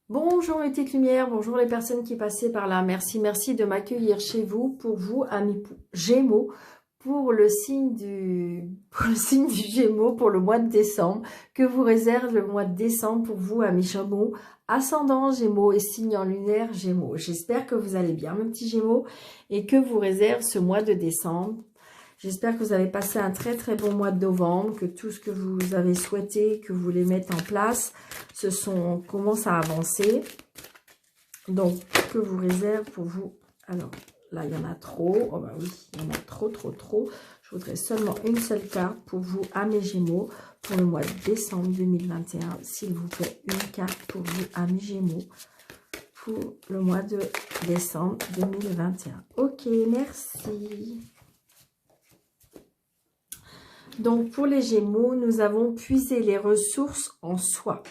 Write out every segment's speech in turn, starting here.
Bonjour mes petites lumières, bonjour les personnes qui passaient par là. Merci de m'accueillir chez vous, pour vous, amis Gémeaux, pour le signe du Gémeaux pour le mois de décembre. Que vous réserve le mois de décembre pour vous, amis Gémeaux, ascendant Gémeaux et signe en lunaire Gémeaux. J'espère que vous allez bien, mes petits Gémeaux, et que vous réserve ce mois de décembre. J'espère que vous avez passé un très bon mois de novembre, que tout ce que vous avez souhaité, que vous voulez mettre en place, commence à avancer. Donc, que vous réserve pour vous? Alors, là, il y en a trop. Oh bah oui, il y en a trop. Je voudrais seulement une seule carte pour vous, à mes Gémeaux, pour le mois de décembre 2021. S'il vous plaît, une carte pour vous, à mes Gémeaux, pour le mois de décembre 2021. Ok, merci. Donc, pour les Gémeaux, nous avons puisé les ressources en soi.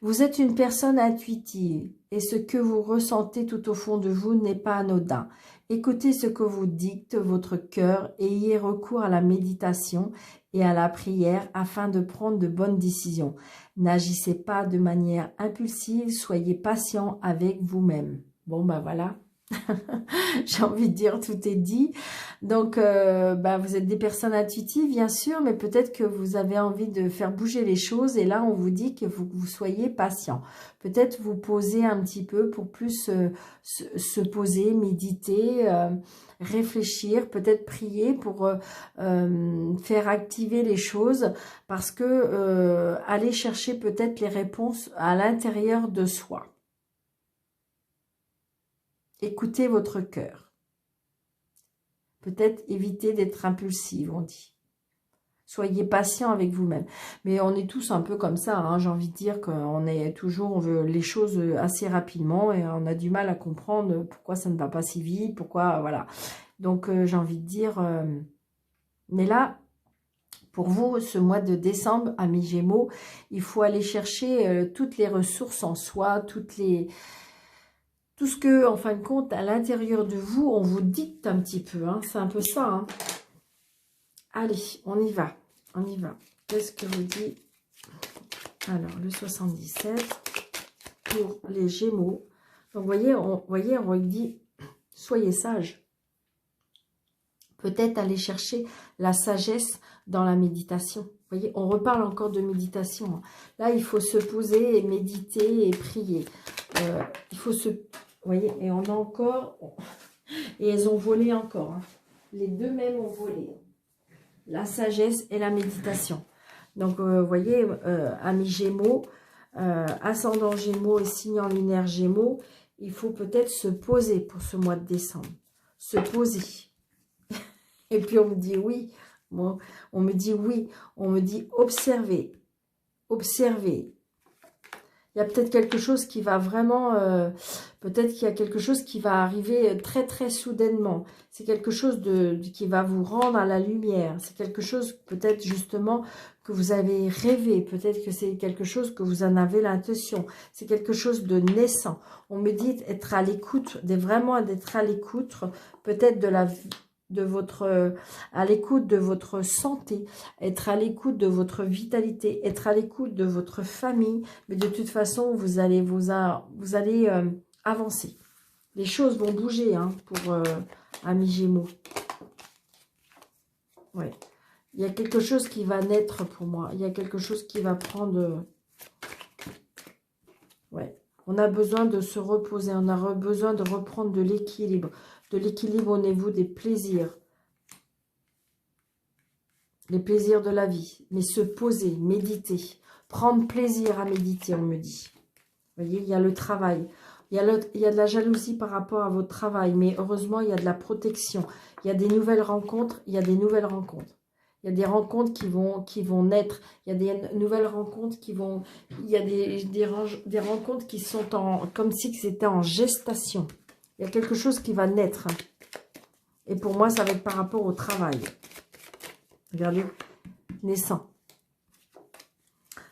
Vous êtes une personne intuitive et ce que vous ressentez tout au fond de vous n'est pas anodin. Écoutez ce que vous dicte votre cœur et ayez recours à la méditation et à la prière afin de prendre de bonnes décisions. N'agissez pas de manière impulsive, soyez patient avec vous-même. Bon, ben voilà. J'ai envie de dire, tout est dit. Donc, vous êtes des personnes intuitives, bien sûr, mais peut-être que vous avez envie de faire bouger les choses. Et là, on vous dit que vous soyez patient. Peut-être vous poser un petit peu pour plus se poser, méditer, réfléchir, peut-être prier pour faire activer les choses. Parce que aller chercher peut-être les réponses à l'intérieur de soi. Écoutez votre cœur. Peut-être éviter d'être impulsive, on dit. Soyez patient avec vous-même. Mais on est tous un peu comme ça, hein. J'ai envie de dire qu'on est toujours, on veut les choses assez rapidement et on a du mal à comprendre pourquoi ça ne va pas si vite, pourquoi, voilà. Donc, j'ai envie de dire, mais là, pour vous, ce mois de décembre, amis Gémeaux, il faut aller chercher toutes les ressources en soi, tout ce que, en fin de compte, à l'intérieur de vous, on vous dicte un petit peu. Hein. C'est un peu ça. Hein. Allez, on y va. On y va. Qu'est-ce que vous dit? Alors, le 77 pour les Gémeaux. Donc, voyez, on dit, soyez sages. Peut-être aller chercher la sagesse dans la méditation. Vous voyez, on reparle encore de méditation. Hein. Là, il faut se poser et méditer et prier. Il faut se... Vous voyez, et on a encore... Et elles ont volé encore. Hein. Les deux mêmes ont volé. La sagesse et la méditation. Donc, vous voyez, amis Gémeaux, ascendant Gémeaux et signe en lunaire Gémeaux, il faut peut-être se poser pour ce mois de décembre. Se poser. Et puis, on me dit oui. Bon, on me dit oui. On me dit observer. Observer. Il y a peut-être quelque chose qui va vraiment... peut-être qu'il y a quelque chose qui va arriver très soudainement. C'est quelque chose qui va vous rendre à la lumière. C'est quelque chose peut-être justement que vous avez rêvé. Peut-être que c'est quelque chose que vous en avez l'intention. C'est quelque chose de naissant. On me dit être à l'écoute, vraiment d'être à l'écoute peut-être à l'écoute de votre santé, être à l'écoute de votre vitalité, être à l'écoute de votre famille, mais de toute façon, vous allez avancer. Les choses vont bouger hein, pour amis Gémeaux. Ouais. Il y a quelque chose qui va naître pour moi. Il y a quelque chose qui va prendre... Ouais. On a besoin de se reposer. On a besoin de reprendre de l'équilibre. De l'équilibre au niveau des plaisirs. Les plaisirs de la vie. Mais se poser, méditer. Prendre plaisir à méditer, on me dit. Vous voyez, il y a le travail. Il y a de la jalousie par rapport à votre travail. Mais heureusement, il y a de la protection. Il y a des nouvelles rencontres. Il y a des nouvelles rencontres. Il y a des rencontres qui vont naître. Il y a des nouvelles rencontres qui vont... Il y a des rencontres qui sont comme si c'était en gestation. Il y a quelque chose qui va naître. Et pour moi, ça va être par rapport au travail. Regardez, naissant.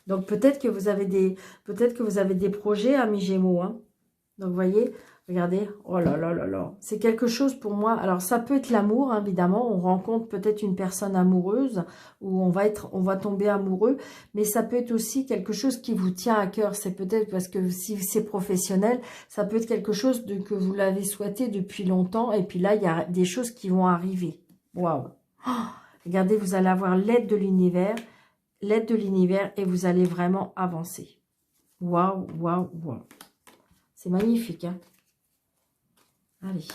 Donc peut-être que vous avez des projets, amis Gémeaux. Hein. Donc vous voyez, Regardez, oh là là là là. C'est quelque chose pour moi. Alors, ça peut être l'amour, hein, évidemment. On rencontre peut-être une personne amoureuse ou on va tomber amoureux. Mais ça peut être aussi quelque chose qui vous tient à cœur. C'est peut-être parce que si c'est professionnel, ça peut être quelque chose que vous l'avez souhaité depuis longtemps. Et puis là, il y a des choses qui vont arriver. Waouh. Oh, regardez, vous allez avoir l'aide de l'univers. L'aide de l'univers et vous allez vraiment avancer. Waouh, waouh, waouh. C'est magnifique, hein. Allez.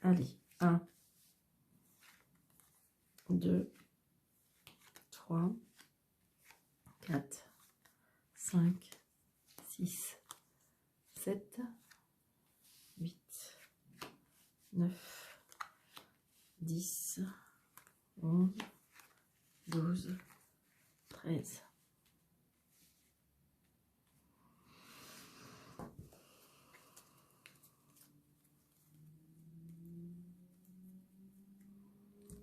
Allez. 1, 2, 3, 4, 5, 6, 7, 8, 9, 10, 11, 12, 13.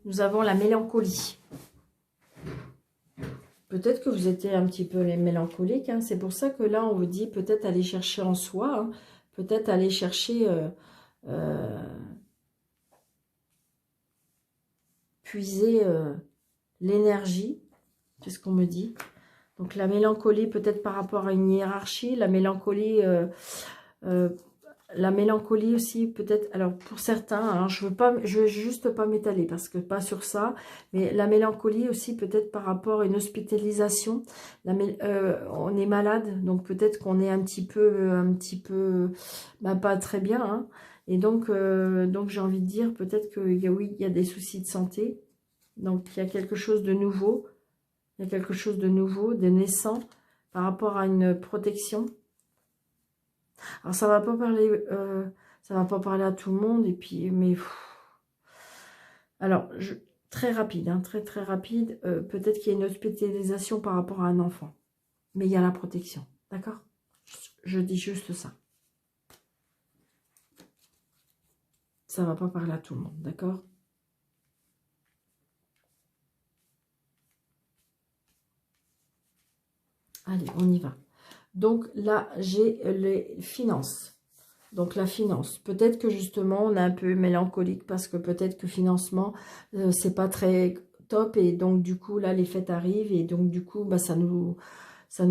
Nous avons la mélancolie. Peut-être que vous étiez un petit peu mélancolique. Hein. C'est pour ça que là, on vous dit peut-être aller chercher en soi. Hein. Peut-être aller chercher... puiser l'énergie. C'est ce qu'on me dit. Donc la mélancolie peut-être par rapport à une hiérarchie. La mélancolie aussi peut-être, alors pour certains, hein, je veux juste pas m'étaler parce que pas sur ça, mais la mélancolie aussi peut-être par rapport à une hospitalisation. On est malade, donc peut-être qu'on est un petit peu, pas très bien, hein, et donc j'ai envie de dire peut-être que oui, il y a des soucis de santé, donc il y a quelque chose de nouveau, de naissant par rapport à une protection. Alors ça va pas parler à tout le monde et puis alors très rapide, hein, très rapide. Peut-être qu'il y a une hospitalisation par rapport à un enfant, mais il y a la protection, d'accord? Je dis juste ça. Ça va pas parler à tout le monde, d'accord? Allez, on y va. Donc là, j'ai les finances. Donc la finance, peut-être que justement on est un peu mélancolique parce que peut-être que financement c'est pas très top et donc du coup là les fêtes arrivent et donc du coup ça nous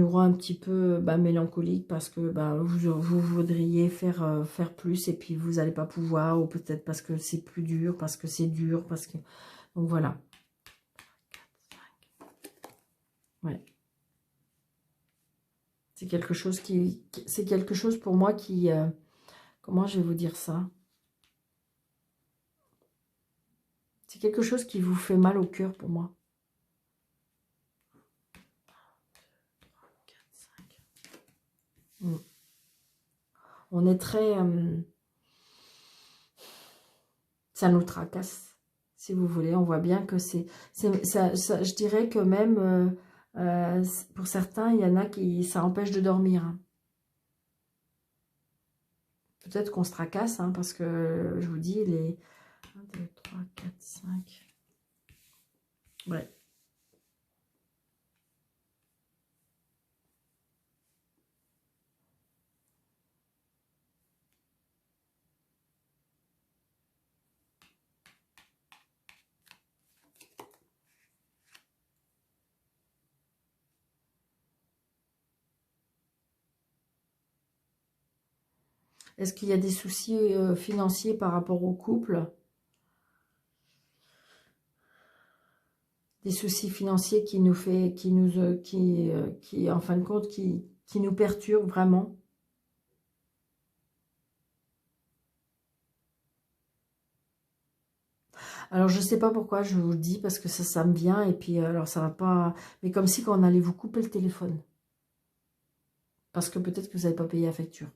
rend un petit peu mélancolique parce que vous voudriez faire plus et puis vous n'allez pas pouvoir ou peut-être parce que c'est plus dur, parce que c'est dur, parce que donc voilà. Ouais. C'est quelque chose pour moi qui comment je vais vous dire ça? C'est quelque chose qui vous fait mal au cœur pour moi. 4, 5. On est très... ça nous tracasse, si vous voulez. On voit bien que je dirais que même, pour certains, il y en a qui... ça empêche de dormir. Hein. Peut-être qu'on se tracasse, hein, parce que, je vous dis, les 1, 2, 3, 4, 5... Ouais. Est-ce qu'il y a des soucis financiers par rapport au couple? Des soucis financiers qui nous fait, qui en fin de compte, qui nous perturbent vraiment? Alors, je ne sais pas pourquoi je vous le dis, parce que ça me vient, et puis, alors, ça va pas... Mais comme si quand on allait vous couper le téléphone. Parce que peut-être que vous n'avez pas payé la facture.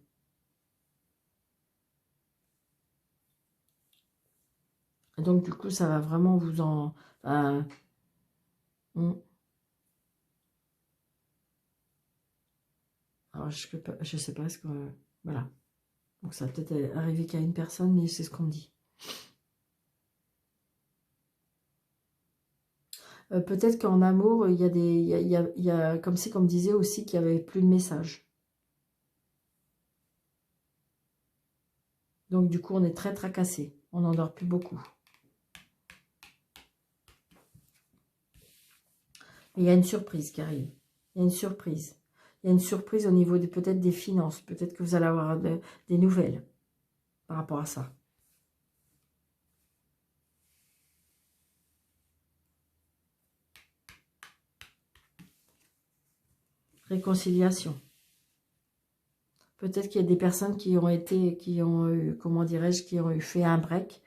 Et donc, du coup, ça va vraiment vous en... alors, je sais pas, ce que... Voilà. Donc, ça va peut-être arriver qu'à une personne, mais c'est ce qu'on me dit. Peut-être qu'en amour, il y a des, il y a, comme c'est comme disait aussi qu'il n'y avait plus de messages. Donc du coup, on est très tracassé. On n'en dort plus beaucoup. Il y a une surprise qui arrive. Il y a une surprise. Il y a une surprise au niveau peut-être des finances. Peut-être que vous allez avoir des nouvelles par rapport à ça. Réconciliation. Peut-être qu'il y a des personnes qui ont été, qui ont eu, comment dirais-je, qui ont eu fait un break.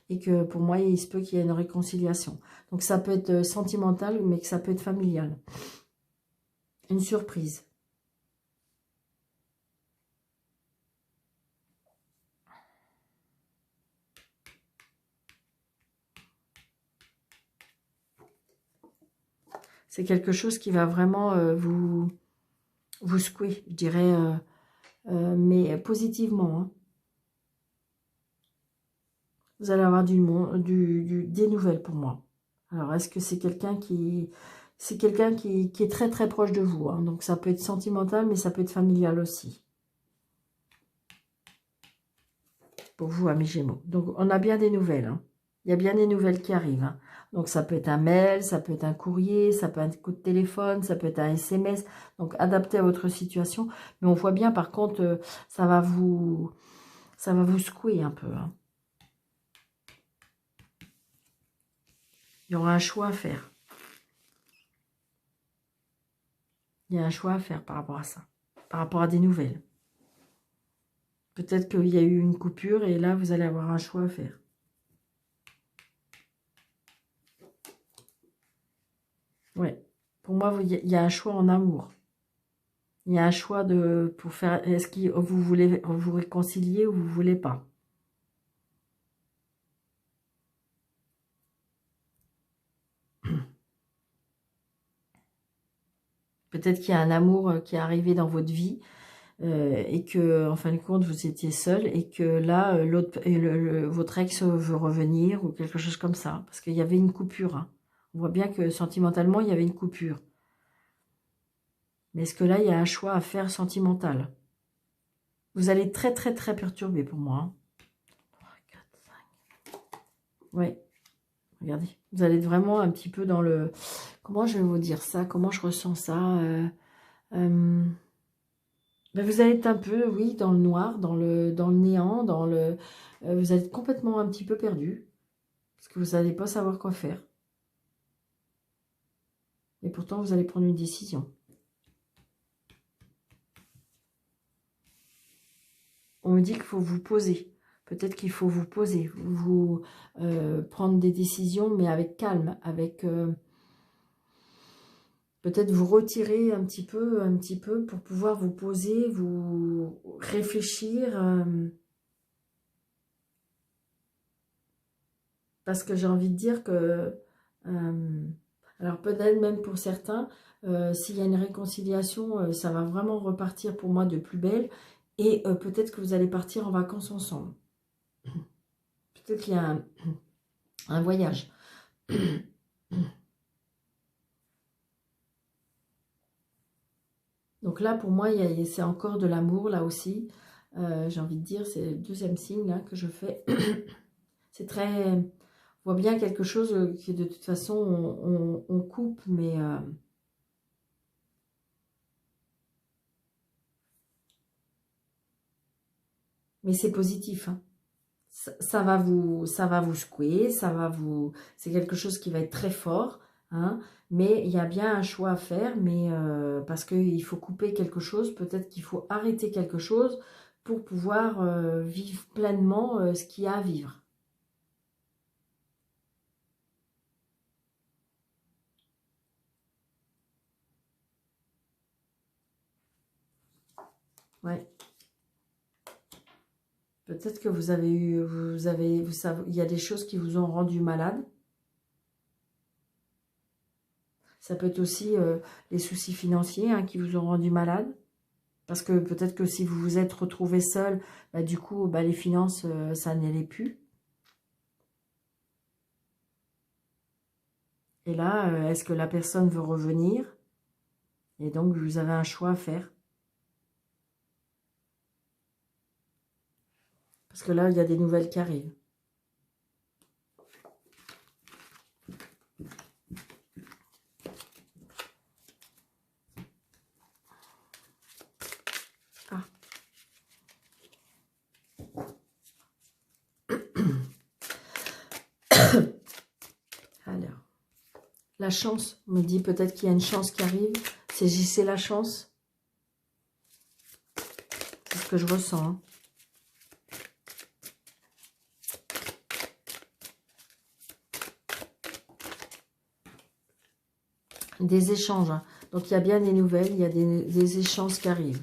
Et que pour moi, il se peut qu'il y ait une réconciliation. Donc ça peut être sentimental, mais que ça peut être familial. Une surprise. C'est quelque chose qui va vraiment vous secouer, je dirais, mais positivement. Hein. Vous allez avoir des nouvelles pour moi. Alors, est-ce que c'est quelqu'un qui... C'est quelqu'un qui est très très proche de vous. Hein. Donc, ça peut être sentimental, mais ça peut être familial aussi. Pour vous, amis Gémeaux. Donc, on a bien des nouvelles. Hein. Il y a bien des nouvelles qui arrivent. Hein. Donc, ça peut être un mail, ça peut être un courrier, ça peut être un coup de téléphone, ça peut être un SMS. Donc, adapté à votre situation. Mais on voit bien, par contre, ça va vous secouer un peu. Hein. Il y aura un choix à faire. Il y a un choix à faire par rapport à ça. Par rapport à des nouvelles. Peut-être qu'il y a eu une coupure et là, vous allez avoir un choix à faire. Ouais. Pour moi, il y a un choix en amour. Il y a un choix pour faire... Est-ce que vous voulez vous réconcilier ou vous ne voulez pas? Peut-être qu'il y a un amour qui est arrivé dans votre vie et que, en fin de compte, vous étiez seul et que là, votre ex veut revenir ou quelque chose comme ça. Parce qu'il y avait une coupure. Hein. On voit bien que sentimentalement, il y avait une coupure. Mais est-ce que là, il y a un choix à faire sentimental? Vous allez très, très, très perturbé pour moi. Hein. 3, 4, 5. Ouais, regardez. Vous allez être vraiment un petit peu dans le... Comment je vais vous dire ça? Comment je ressens ça ben vous allez être un peu, oui, dans le noir, dans le néant, vous allez être complètement un petit peu perdu. Parce que vous n'allez pas savoir quoi faire. Et pourtant, vous allez prendre une décision. On me dit qu'il faut vous poser. Peut-être qu'il faut vous poser, prendre des décisions, mais avec calme, avec... peut-être vous retirer un petit peu pour pouvoir vous poser, vous réfléchir. Parce que j'ai envie de dire que... alors peut-être même pour certains, s'il y a une réconciliation, ça va vraiment repartir pour moi de plus belle. Et peut-être que vous allez partir en vacances ensemble. Peut-être qu'il y a un voyage. Donc là, pour moi, c'est encore de l'amour, là aussi. J'ai envie de dire, c'est le deuxième signe là, que je fais. C'est très... On voit bien quelque chose qui, de toute façon, on coupe, mais c'est positif. Hein. Ça va vous secouer, c'est quelque chose qui va être très fort, hein, mais il y a bien un choix à faire, mais parce qu'il faut couper quelque chose, peut-être qu'il faut arrêter quelque chose pour pouvoir vivre pleinement ce qu'il y a à vivre. Ouais. Peut-être que il y a des choses qui vous ont rendu malade. Ça peut être aussi les soucis financiers hein, qui vous ont rendu malade. Parce que peut-être que si vous vous êtes retrouvé seul, bah, du coup, bah, les finances, ça n'allait plus. Et là, est-ce que la personne veut revenir? Et donc, vous avez un choix à faire. Parce que là, il y a des nouvelles qui arrivent. Ah. Alors, la chance, on me dit peut-être qu'il y a une chance qui arrive. Saisissez la chance. C'est ce que je ressens. Hein. Des échanges. Hein. Donc, il y a bien des nouvelles, il y a des échanges qui arrivent.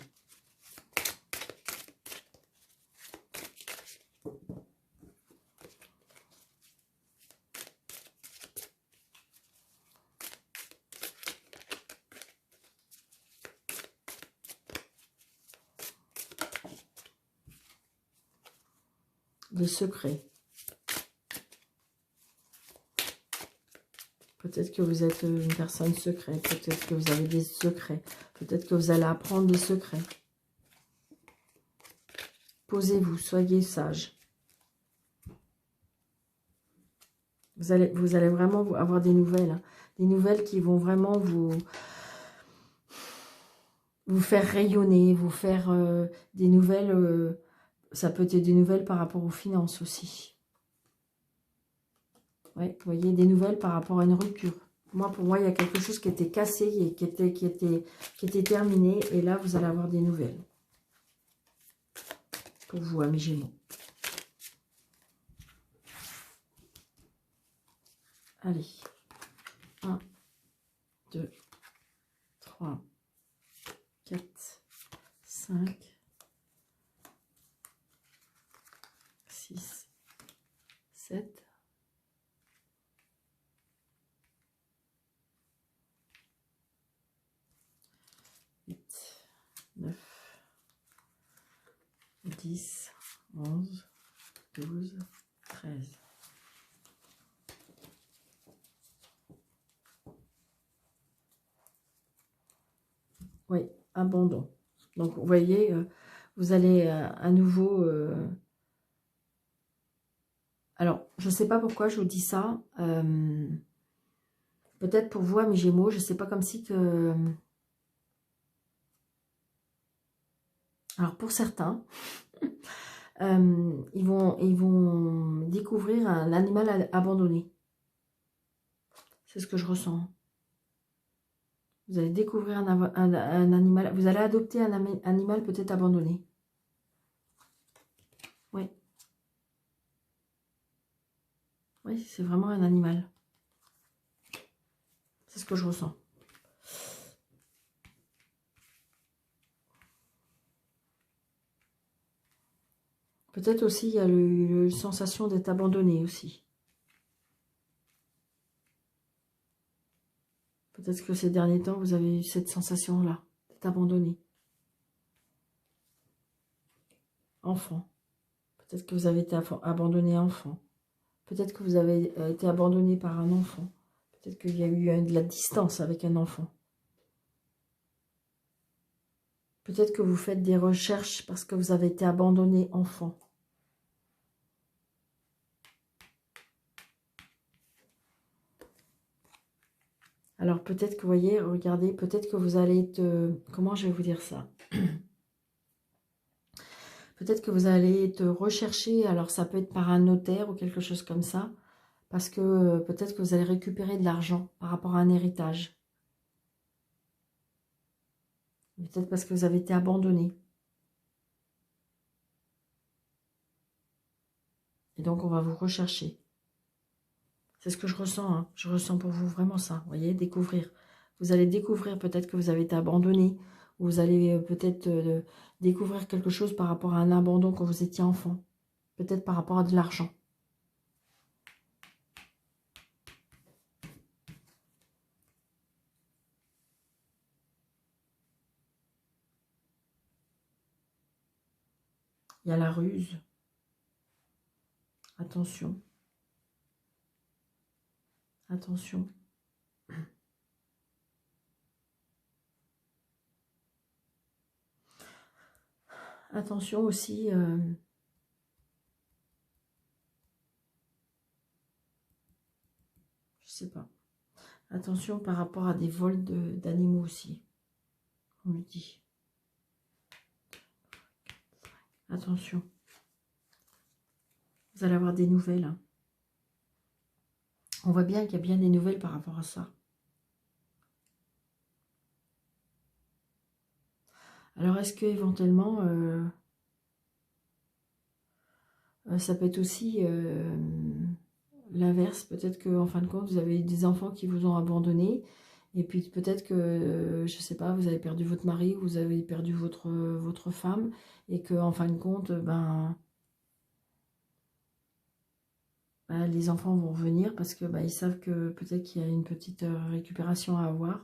Des secrets. Peut-être que vous êtes une personne secrète. Peut-être que vous avez des secrets. Peut-être que vous allez apprendre des secrets. Posez-vous, soyez sage. Vous allez vraiment avoir des nouvelles. Hein. Des nouvelles qui vont vraiment vous faire rayonner, vous faire des nouvelles. Ça peut être des nouvelles par rapport aux finances aussi. Ouais, vous voyez, des nouvelles par rapport à une rupture. Pour moi, il y a quelque chose qui était cassé et qui était terminé. Et là, vous allez avoir des nouvelles. Pour vous, amis Gémeaux. Allez. 1, 2, 3, 4, 5, 6, 7. 8, 9, 10, 11, 12, 13. Oui, abandon. Donc, vous voyez, vous allez à nouveau... Alors, je ne sais pas pourquoi je vous dis ça. Peut-être pour vous, amis Gémeaux, je ne sais pas, comme si que... Alors, pour certains, ils vont découvrir un animal abandonné. C'est ce que je ressens. Vous allez découvrir un animal, vous allez adopter un animal peut-être abandonné. Oui. Oui, c'est vraiment un animal. C'est ce que je ressens. Peut-être aussi, il y a la sensation d'être abandonné aussi. Peut-être que ces derniers temps, vous avez eu cette sensation-là, d'être abandonné. Enfant. Peut-être que vous avez été abandonné enfant. Peut-être que vous avez été abandonné par un enfant. Peut-être qu'il y a eu de la distance avec un enfant. Peut-être que vous faites des recherches parce que vous avez été abandonné enfant. Alors peut-être que, vous voyez, regardez, peut-être que vous allez être... comment je vais vous dire ça? Peut-être que vous allez être recherché, alors ça peut être par un notaire ou quelque chose comme ça, parce que peut-être que vous allez récupérer de l'argent par rapport à un héritage. Peut-être parce que vous avez été abandonné. Et donc on va vous rechercher. C'est ce que je ressens, hein. Je ressens pour vous vraiment ça, vous voyez, découvrir. Vous allez découvrir peut-être que vous avez été abandonné, ou vous allez peut-être découvrir quelque chose par rapport à un abandon quand vous étiez enfant. Peut-être par rapport à de l'argent. Il y a la ruse. Attention. Attention. Attention aussi, je sais pas. Attention par rapport à des vols d'animaux aussi, on me dit. Attention. Vous allez avoir des nouvelles. Hein. On voit bien qu'il y a bien des nouvelles par rapport à ça. Alors, est-ce que éventuellement, ça peut être aussi l'inverse? Peut-être qu'en fin de compte, vous avez des enfants qui vous ont abandonné. Et puis peut-être que, je ne sais pas, vous avez perdu votre mari, vous avez perdu votre femme. Et qu'en fin de compte, les enfants vont venir parce que ils savent que peut-être qu'il y a une petite récupération à avoir.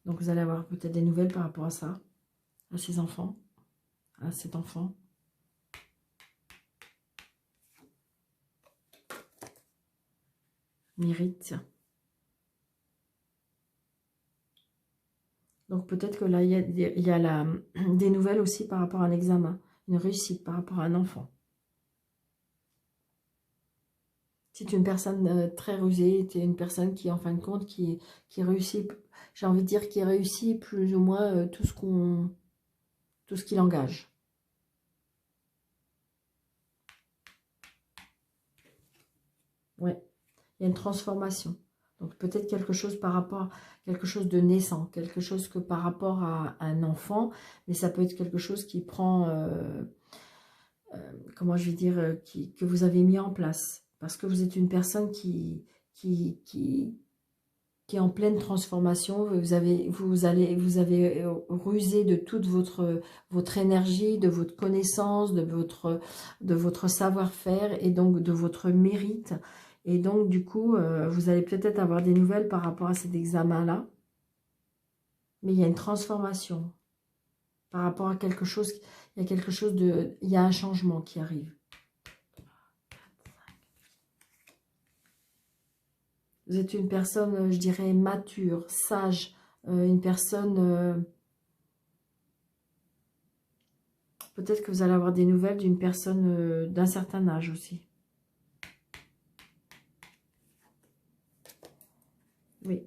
Donc vous allez avoir peut-être des nouvelles par rapport à ça, à ces enfants, à cet enfant. Mérite. Donc peut-être que là, il y a des nouvelles aussi par rapport à un examen, une réussite par rapport à un enfant. C'est une personne très rusée, c'est une personne qui, en fin de compte, qui réussit, j'ai envie de dire, qui réussit plus ou moins tout ce qu'il engage. Ouais, il y a une transformation. Donc peut-être quelque chose par rapport à quelque chose de naissant, quelque chose que par rapport à un enfant, mais ça peut être quelque chose qui prend, comment je vais dire, que vous avez mis en place. Parce que vous êtes une personne qui est en pleine transformation. Vous avez rusé de toute votre énergie, de votre connaissance, de votre savoir-faire et donc de votre mérite. Et donc, du coup, vous allez peut-être avoir des nouvelles par rapport à cet examen-là. Mais il y a une transformation par rapport à quelque chose. Il y a un changement qui arrive. Vous êtes une personne, je dirais, mature, sage, une personne... peut-être que vous allez avoir des nouvelles d'une personne d'un certain âge aussi. Oui.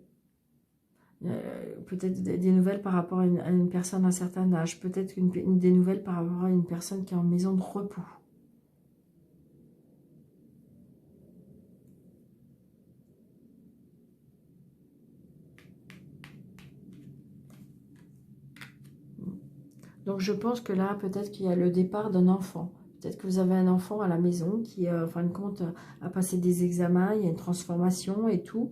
Peut-être des nouvelles par rapport à une personne d'un certain âge. Peut-être des nouvelles par rapport à une personne qui est en maison de repos. Donc je pense que là, peut-être qu'il y a le départ d'un enfant. Peut-être que vous avez un enfant à la maison qui, en fin de compte, a passé des examens, il y a une transformation et tout.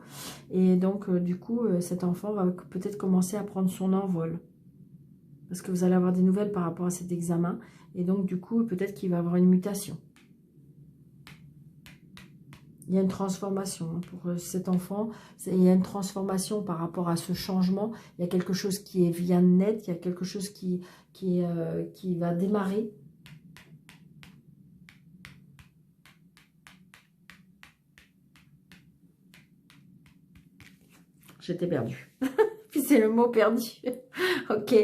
Et donc, du coup, cet enfant va peut-être commencer à prendre son envol. Parce que vous allez avoir des nouvelles par rapport à cet examen. Et donc, du coup, peut-être qu'il va avoir une mutation. Il y a une transformation pour cet enfant. Il y a une transformation par rapport à ce changement. Il y a quelque chose qui vient de naître. Il y a quelque chose qui va démarrer. J'étais perdue. Puis c'est le mot perdu. Ok.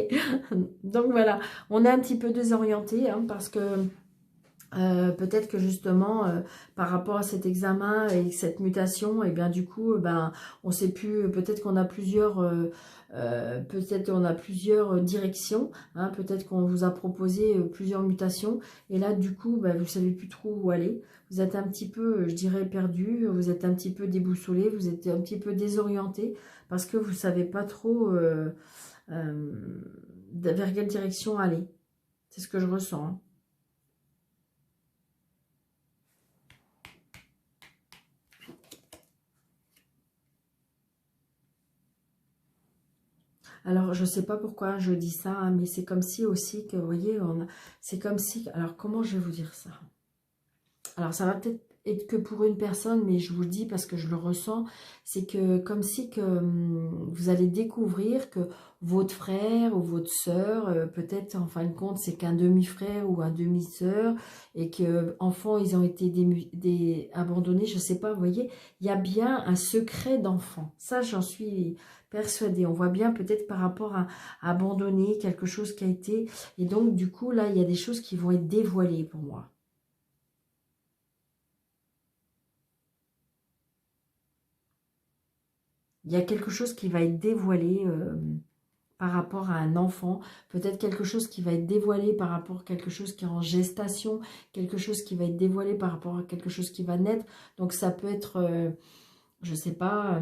Donc voilà. On est un petit peu désorienté hein, parce que... peut-être que justement par rapport à cet examen et cette mutation et bien du coup on sait plus, peut-être qu'on a plusieurs directions hein, peut-être qu'on vous a proposé plusieurs mutations et là du coup vous savez plus trop où aller, vous êtes un petit peu je dirais perdu, vous êtes un petit peu déboussolé, vous êtes un petit peu désorienté parce que vous savez pas trop vers quelle direction aller, c'est ce que je ressens hein. Alors, je ne sais pas pourquoi je dis ça, hein, mais c'est comme si aussi que, vous voyez, c'est comme si... Alors, comment je vais vous dire ça? Alors, ça va peut-être être que pour une personne, mais je vous le dis parce que je le ressens, c'est que comme si que vous allez découvrir que votre frère ou votre sœur, peut-être en fin de compte c'est qu'un demi-frère ou un demi-sœur, et que enfants ils ont été abandonnés, je sais pas, vous voyez, il y a bien un secret d'enfant, ça j'en suis persuadée. On voit bien peut-être par rapport à abandonner quelque chose qui a été, et donc du coup là il y a des choses qui vont être dévoilées pour moi. Il y a quelque chose qui va être dévoilé par rapport à un enfant, peut-être quelque chose qui va être dévoilé par rapport à quelque chose qui est en gestation, quelque chose qui va être dévoilé par rapport à quelque chose qui va naître. Donc ça peut être, je ne sais pas,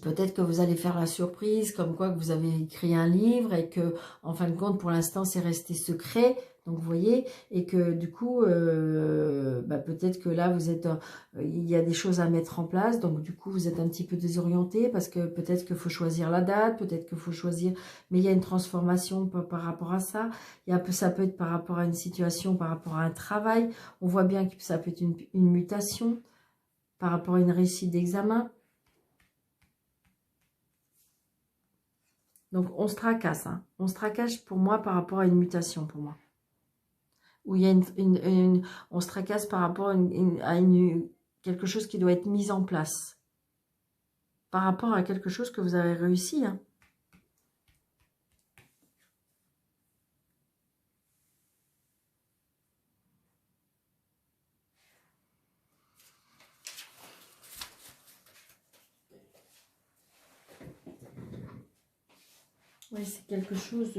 peut-être que vous allez faire la surprise, comme quoi que vous avez écrit un livre et que, en fin de compte, pour l'instant, c'est resté secret. Donc, vous voyez, et que du coup, peut-être que là, vous êtes, il y a des choses à mettre en place. Donc, du coup, vous êtes un petit peu désorienté parce que peut-être qu'il faut choisir la date, peut-être qu'il faut choisir... Mais il y a une transformation par rapport à ça. Ça peut être par rapport à une situation, par rapport à un travail. On voit bien que ça peut être une mutation par rapport à une réussite d'examen. Donc, on se tracasse. Hein. On se tracasse pour moi par rapport à une mutation pour moi. Où il y a on se tracasse par rapport à quelque chose qui doit être mis en place. Par rapport à quelque chose que vous avez réussi. Hein. Oui, c'est quelque chose...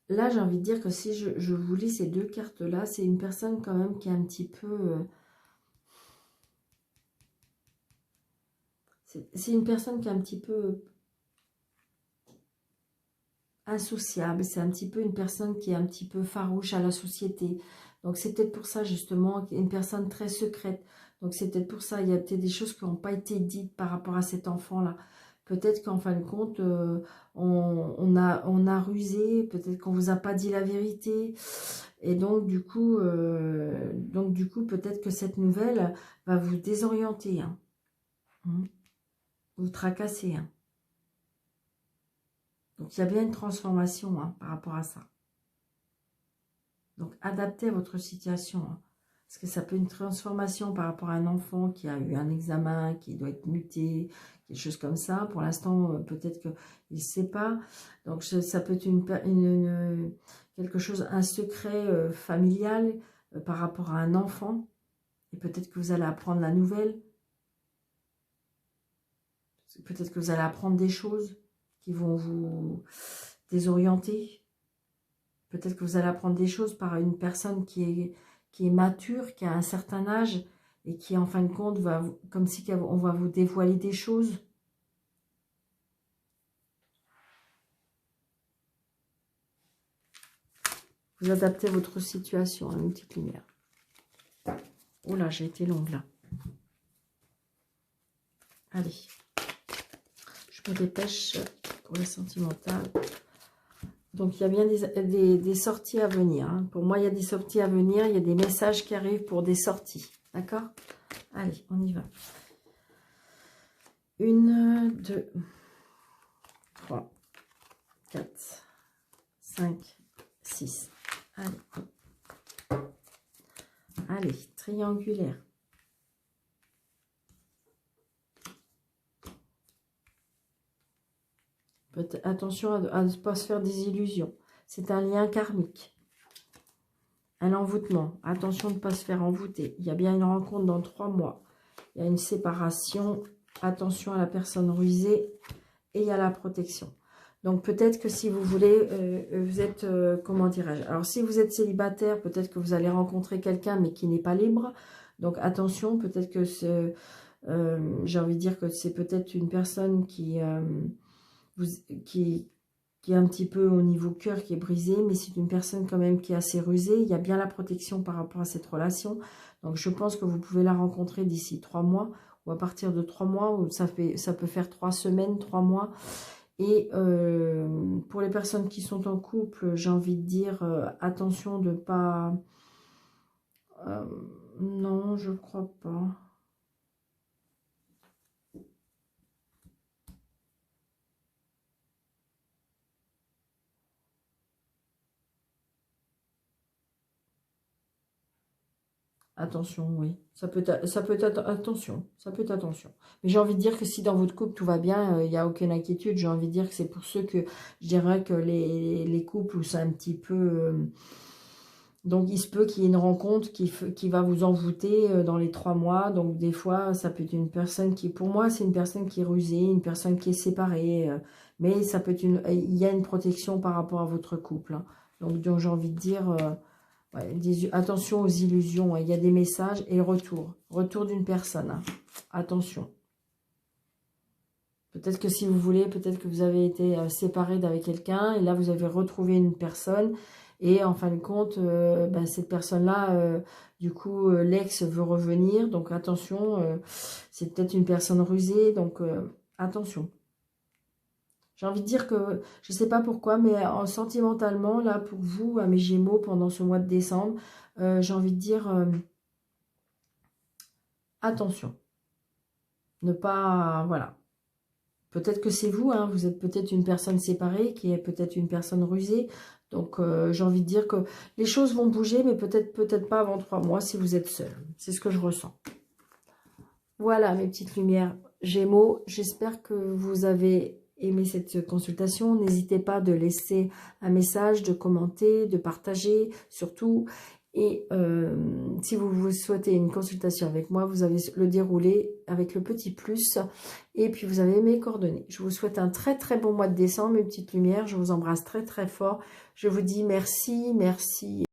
là, j'ai envie de dire que si je vous lis ces deux cartes-là, c'est une personne quand même qui est un petit peu... c'est une personne qui est un petit peu insociable. C'est un petit peu une personne qui est un petit peu farouche à la société. Donc, c'est peut-être pour ça, justement, une personne très secrète. Donc, c'est peut-être pour ça, il y a peut-être des choses qui n'ont pas été dites par rapport à cet enfant-là. Peut-être qu'en fin de compte, on a rusé, peut-être qu'on ne vous a pas dit la vérité. Et donc, du coup, peut-être que cette nouvelle va vous désorienter. Hein. Vous tracasser. Hein. Donc, il y a bien une transformation hein, par rapport à ça. Donc, adaptez à votre situation. Hein. Parce que ça peut être une transformation par rapport à un enfant qui a eu un examen, qui doit être muté, quelque chose comme ça. Pour l'instant, peut-être qu'il ne sait pas. Donc, ça peut être quelque chose, un secret familial par rapport à un enfant. Et peut-être que vous allez apprendre la nouvelle. Peut-être que vous allez apprendre des choses qui vont vous désorienter. Peut-être que vous allez apprendre des choses par une personne qui est mature, qui a un certain âge et qui, en fin de compte, comme si on va vous dévoiler des choses. Vous adaptez votre situation à une petite lumière. Oh là, j'ai été longue là. Allez. Je me dépêche pour les sentimentales. Donc, il y a bien des sorties à venir. Hein. Pour moi, il y a des sorties à venir. Il y a des messages qui arrivent pour des sorties. D'accord? Allez, on y va. 1, 2, 3, 4, 5, 6. Allez. Allez, triangulaire. Attention à ne pas se faire des illusions. C'est un lien karmique. Un envoûtement. Attention de ne pas se faire envoûter. Il y a bien une rencontre dans 3 mois. Il y a une séparation. Attention à la personne rusée. Et il y a la protection. Donc peut-être que si vous voulez, vous êtes, comment dirais-je, alors si vous êtes célibataire, peut-être que vous allez rencontrer quelqu'un mais qui n'est pas libre. Donc attention, peut-être que j'ai envie de dire que c'est peut-être une personne qui est un petit peu au niveau cœur, qui est brisé, mais c'est une personne quand même qui est assez rusée. Il y a bien la protection par rapport à cette relation. Donc, je pense que vous pouvez la rencontrer d'ici 3 mois, ou à partir de 3 mois, ou ça peut faire 3 semaines, 3 mois. Et pour les personnes qui sont en couple, j'ai envie de dire, attention de pas... non, je crois pas. Attention, oui. Ça peut être attention. Ça peut être attention. Mais j'ai envie de dire que si dans votre couple tout va bien, il n'y a aucune inquiétude. J'ai envie de dire que c'est pour ceux que je dirais que les couples où c'est un petit peu... donc il se peut qu'il y ait une rencontre qui va vous envoûter dans les 3 mois. Donc des fois, ça peut être une personne qui... Pour moi, c'est une personne qui est rusée, une personne qui est séparée. Mais ça peut être il y a une protection par rapport à votre couple. Hein. Donc j'ai envie de dire... ouais, attention aux illusions, hein. Il y a des messages et retour d'une personne, hein. Attention. Peut-être que si vous voulez, peut-être que vous avez été séparé d'avec quelqu'un et là vous avez retrouvé une personne et en fin de compte, ben, cette personne-là, du coup, l'ex veut revenir, donc attention, c'est peut-être une personne rusée, donc attention. J'ai envie de dire que, je ne sais pas pourquoi, mais sentimentalement, là, pour vous, à mes Gémeaux, pendant ce mois de décembre, j'ai envie de dire, attention. Ne pas, voilà. Peut-être que c'est vous, hein, vous êtes peut-être une personne séparée, qui est peut-être une personne rusée. Donc, j'ai envie de dire que les choses vont bouger, mais peut-être pas avant 3 mois si vous êtes seul. C'est ce que je ressens. Voilà, mes petites lumières Gémeaux. J'espère que vous avez aimé cette consultation. N'hésitez pas de laisser un message, de commenter, de partager, surtout. Et si vous souhaitez une consultation avec moi, vous avez le déroulé avec le petit plus. Et puis, vous avez mes coordonnées. Je vous souhaite un très, très bon mois de décembre, mes petites lumières. Je vous embrasse très, très fort. Je vous dis merci, merci.